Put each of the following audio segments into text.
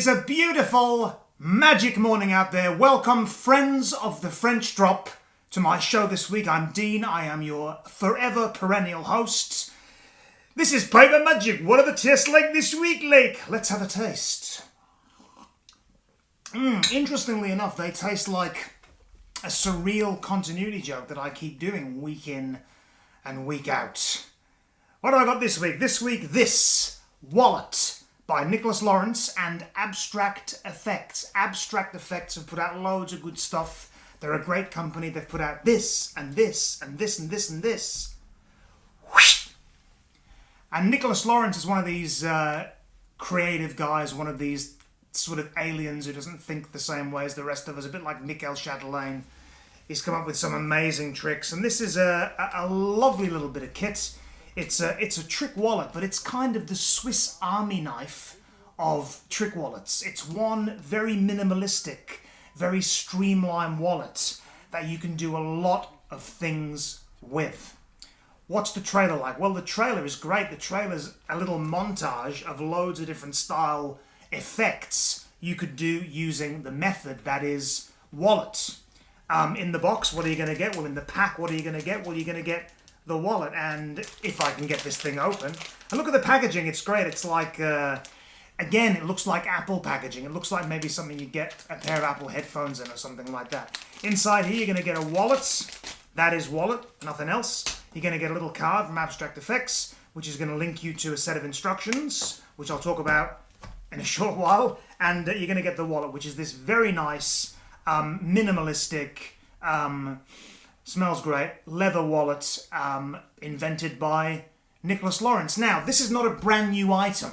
is a beautiful, magic morning out there. Welcome, friends of the French Drop, to my show this week. I'm Dean. I am your forever perennial host. This is Paper Magic. What are the tastes like this week, Lake? Let's have a taste. Interestingly enough, they taste like a surreal continuity joke that I keep doing week in and week out. What have I got this week? This week, this Wallet by Nicholas Lawrence and Abstract Effects. Abstract Effects have put out loads of good stuff. They're a great company. They've put out this and this and this and this and this. Whoosh! And Nicholas Lawrence is one of these creative guys, one of these sort of aliens who doesn't think the same way as the rest of us, a bit like Michael Chatelain. He's come up with some amazing tricks, and this is a lovely little bit of kit. It's a trick wallet, but it's kind of the Swiss Army knife of trick wallets. It's one very minimalistic, very streamlined wallet that you can do a lot of things with. What's the trailer like? Well, the trailer is great. The trailer's a little montage of loads of different style effects you could do using the method that is wallet. In the box, what are you going to get? Well, in the pack, what are you going to get? Well, you're going to get the wallet, and if I can get this thing open, and look at the packaging, it's great. It's like, again, it looks like Apple packaging. It looks like maybe something you get a pair of Apple headphones in or something like that. Inside here, you're going to get a wallet. That is wallet, nothing else. You're going to get a little card from Abstract Effects, which is going to link you to a set of instructions, which I'll talk about in a short while, and you're going to get the wallet, which is this very nice, minimalistic, smells great, leather wallet invented by Nicholas Lawrence. Now, this is not a brand new item.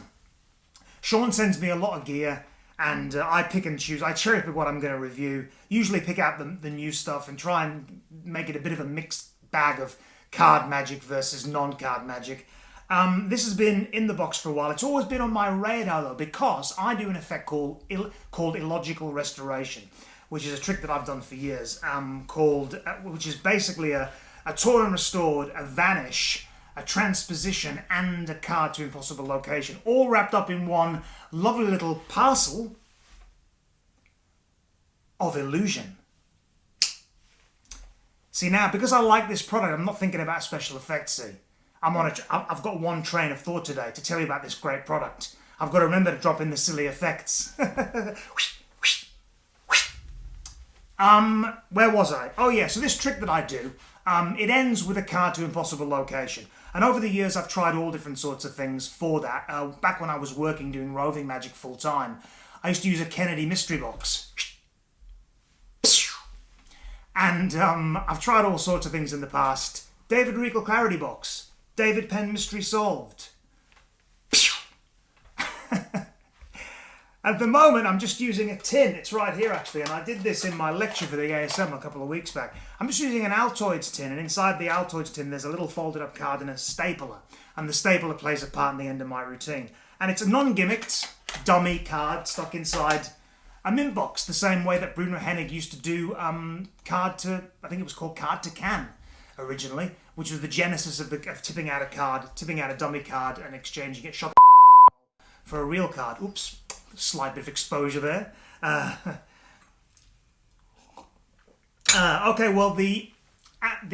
Sean sends me a lot of gear, and I pick and choose. I cherry pick what I'm going to review, usually pick out the new stuff and try and make it a bit of a mixed bag of card magic versus non-card magic. This has been in the box for a while. It's always been on my radar, though, because I do an effect called illogical restoration, which is a trick that I've done for years, which is basically a torn and restored, a vanish, a transposition, and a card to impossible location, all wrapped up in one lovely little parcel of illusion. See, now, because I like this product, I'm not thinking about special effects, see. I've got one train of thought today to tell you about this great product. I've got to remember to drop in the silly effects. Where was I? Oh yeah, so this trick that I do, it ends with a card to impossible location. And over the years, I've tried all different sorts of things for that. Back when I was working doing roving magic full time, I used to use a Kennedy mystery box. And I've tried all sorts of things in the past. David Regal Clarity Box. David Penn Mystery Solved. At the moment, I'm just using a tin. It's right here, actually, and I did this in my lecture for the ASM a couple of weeks back. I'm just using an Altoids tin, and inside the Altoids tin, there's a little folded-up card and a stapler, and the stapler plays a part in the end of my routine. And it's a non-gimmicked dummy card stuck inside a mint box, the same way that Bruno Hennig used to do I think it was called Card to Can originally, which was the genesis of tipping out a dummy card and exchanging it shot for a real card. Oops, slight bit of exposure there. Okay, well, the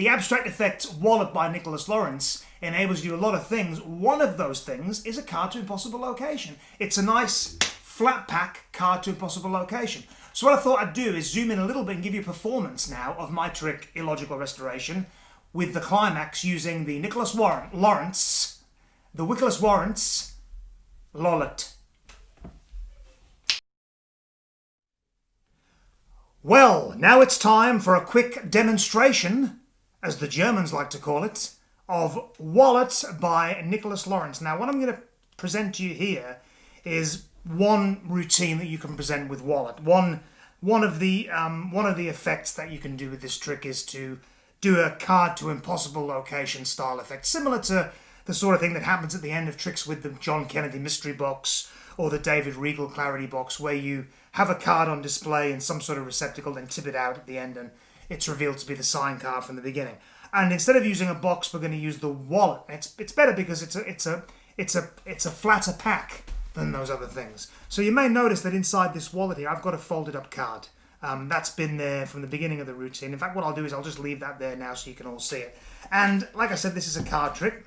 Abstract Effects wallet by Nicholas Lawrence enables you a lot of things. One of those things is a card to impossible location. It's a nice flat pack card to impossible location. So what I thought I'd do is zoom in a little bit and give you a performance now of my trick, Illogical Restoration, with the climax using the Nicholas Lawrence Lollet. Well, now it's time for a quick demonstration, as the Germans like to call it, of Wallet by Nicholas Lawrence. Now, what I'm going to present to you here is one routine that you can present with Wallet. One of the effects that you can do with this trick is to do a card to impossible location style effect, similar to the sort of thing that happens at the end of tricks with the John Kennedy mystery box or the David Regal Clarity box, where you have a card on display in some sort of receptacle, then tip it out at the end, and it's revealed to be the sign card from the beginning. And instead of using a box, we're going to use the wallet. It's better because it's a flatter pack than those other things. So you may notice that inside this wallet here, I've got a folded up card. That's been there from the beginning of the routine. In fact, what I'll do is I'll just leave that there now so you can all see it. And like I said, this is a card trick.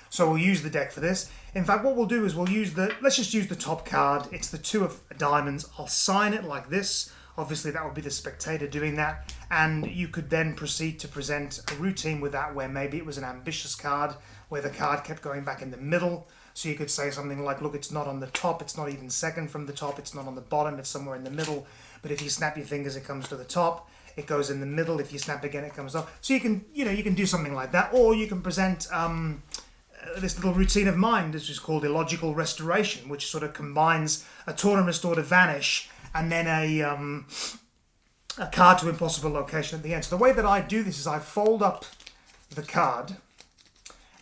So we'll use the deck for this. In fact, what we'll do is let's just use the top card. It's the 2 of diamonds. I'll sign it like this. Obviously, that would be the spectator doing that. And you could then proceed to present a routine with that where maybe it was an ambitious card, where the card kept going back in the middle. So you could say something like, look, it's not on the top. It's not even second from the top. It's not on the bottom. It's somewhere in the middle. But if you snap your fingers, it comes to the top. It goes in the middle. If you snap again, it comes up. So you can do something like that. Or you can present this little routine of mine. This is called Illogical Restoration, which sort of combines a Torn Restore to Vanish and then a card to impossible location at the end. So the way that I do this is I fold up the card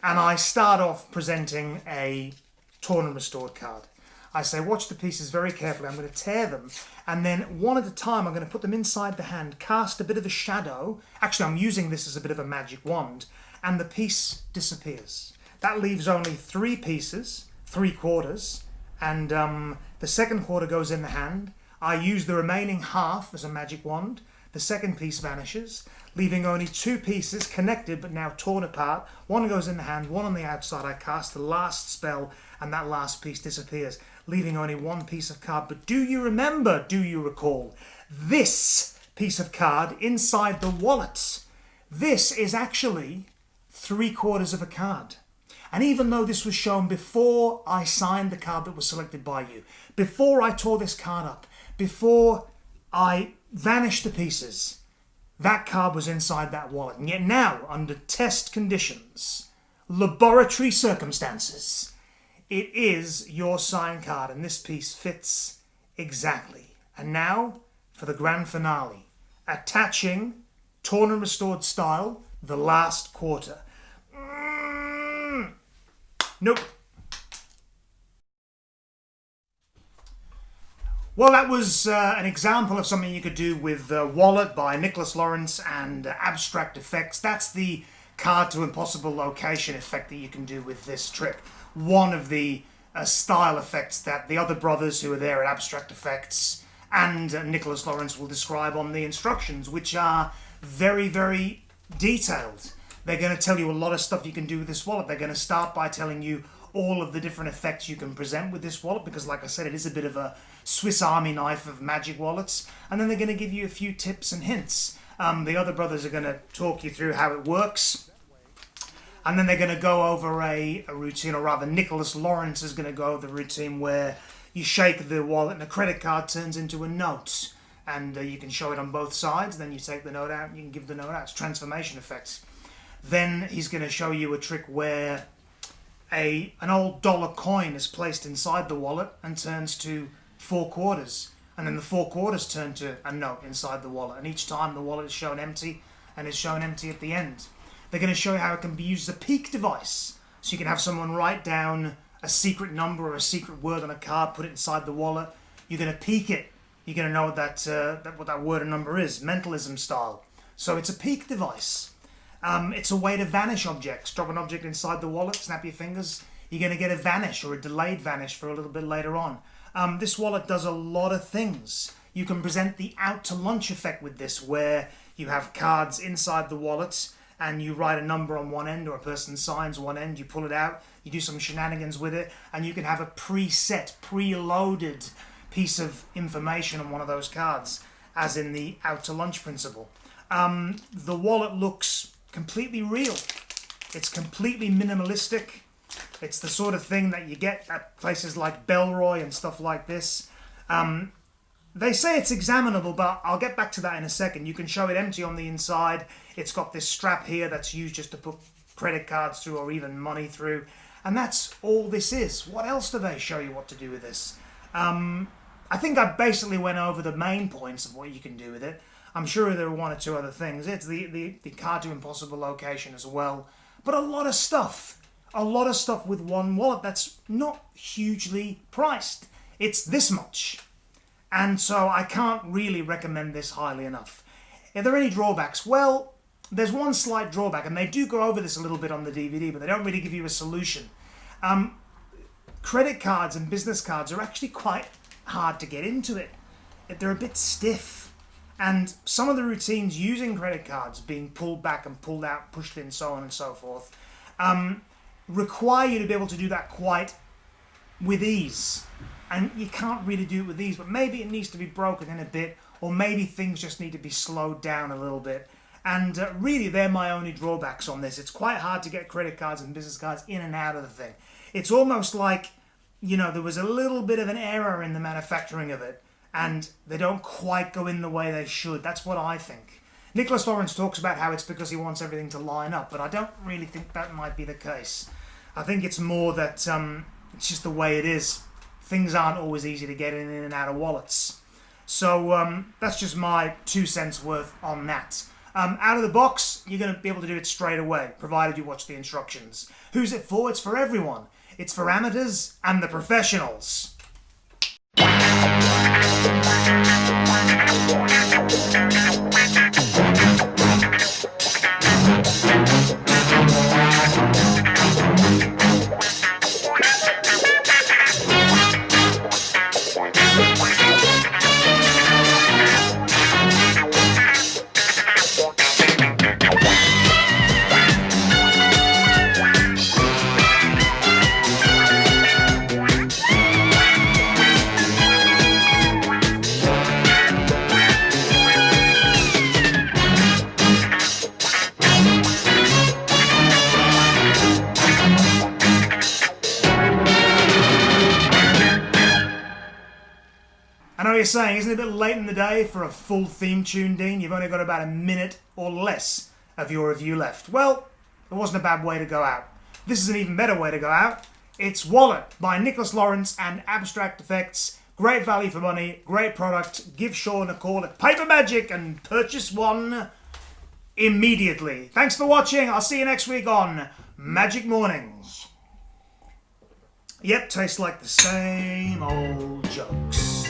and I start off presenting a Torn and Restored card. I say, watch the pieces very carefully. I'm going to tear them, and then one at a time I'm going to put them inside the hand, cast a bit of a shadow. Actually, I'm using this as a bit of a magic wand, and the piece disappears. That leaves only 3 pieces, 3 quarters, and the second quarter goes in the hand. I use the remaining half as a magic wand. The second piece vanishes, leaving only 2 pieces connected but now torn apart. One goes in the hand, one on the outside. I cast the last spell and that last piece disappears, leaving only 1 piece of card. But do you remember, do you recall, this piece of card inside the wallet? This is actually 3 quarters of a card. And even though this was shown before I signed the card that was selected by you, before I tore this card up, before I vanished the pieces, that card was inside that wallet. And yet now, under test conditions, laboratory circumstances, it is your signed card, and this piece fits exactly. And now, for the grand finale, attaching Torn and Restored style, the last quarter. Nope. Well, that was an example of something you could do with Wallet by Nicholas Lawrence and Abstract Effects. That's the card to impossible location effect that you can do with this trick. One of the style effects that the other brothers who are there at Abstract Effects and Nicholas Lawrence will describe on the instructions, which are very, very detailed. They're going to tell you a lot of stuff you can do with this wallet. They're going to start by telling you all of the different effects you can present with this wallet, because like I said, it is a bit of a Swiss Army knife of magic wallets. And then they're going to give you a few tips and hints. The other brothers are going to talk you through how it works. And then they're going to go over a routine, or rather Nicholas Lawrence is going to go over the routine where you shake the wallet and a credit card turns into a note. And you can show it on both sides. Then you take the note out and you can give the note out. It's transformation effects. Then he's going to show you a trick where an old dollar coin is placed inside the wallet and turns to 4 quarters. And then the 4 quarters turn to a note inside the wallet. And each time the wallet is shown empty, and it's shown empty at the end. They're going to show you how it can be used as a peek device. So you can have someone write down a secret number or a secret word on a card, put it inside the wallet. You're going to peek it. You're going to know what that word or number is, mentalism style. So it's a peek device. It's a way to vanish objects. Drop an object inside the wallet, snap your fingers, you're going to get a vanish or a delayed vanish for a little bit later on. This wallet does a lot of things. You can present the out to lunch effect with this, where you have cards inside the wallet and you write a number on one end, or a person signs one end, you pull it out, you do some shenanigans with it, and you can have a preset, preloaded piece of information on one of those cards, as in the out to lunch principle. The wallet looks completely real. It's completely minimalistic. It's the sort of thing that you get at places like Bellroy and stuff like this. They say it's examinable, but I'll get back to that in a second. You can show it empty on the inside. It's got this strap here that's used just to put credit cards through or even money through. And that's all this is. What else do they show you what to do with this? I think I basically went over the main points of what you can do with it. I'm sure there are 1 or 2 other things. It's the card to impossible location as well. But a lot of stuff. A lot of stuff with one wallet that's not hugely priced. It's this much. And so I can't really recommend this highly enough. Are there any drawbacks? Well, there's one slight drawback, and they do go over this a little bit on the DVD, but they don't really give you a solution. credit cards and business cards are actually quite hard to get into it. They're a bit stiff. And some of the routines using credit cards, being pulled back and pulled out, pushed in, so on and so forth, require you to be able to do that quite with ease. And you can't really do it with ease, but maybe it needs to be broken in a bit, or maybe things just need to be slowed down a little bit. And really, they're my only drawbacks on this. It's quite hard to get credit cards and business cards in and out of the thing. It's almost like, you know, there was a little bit of an error in the manufacturing of it, and they don't quite go in the way they should. That's what I think. Nicholas Lawrence talks about how it's because he wants everything to line up, but I don't really think that might be the case. I think it's more that it's just the way it is. Things aren't always easy to get in and out of wallets. So that's just my 2 cents worth on that. Out of the box, you're going to be able to do it straight away, provided you watch the instructions. Who's it for? It's for everyone. It's for amateurs and the professionals. I know you're saying, isn't it a bit late in the day for a full theme tune, Dean? You've only got about a minute or less of your review left. Well, it wasn't a bad way to go out. This is an even better way to go out. It's Wallet by Nicholas Lawrence and Abstract Effects. Great value for money, great product. Give Sean a call at Paper Magic and purchase one immediately. Thanks for watching. I'll see you next week on Magic Mornings. Yep, tastes like the same old jokes.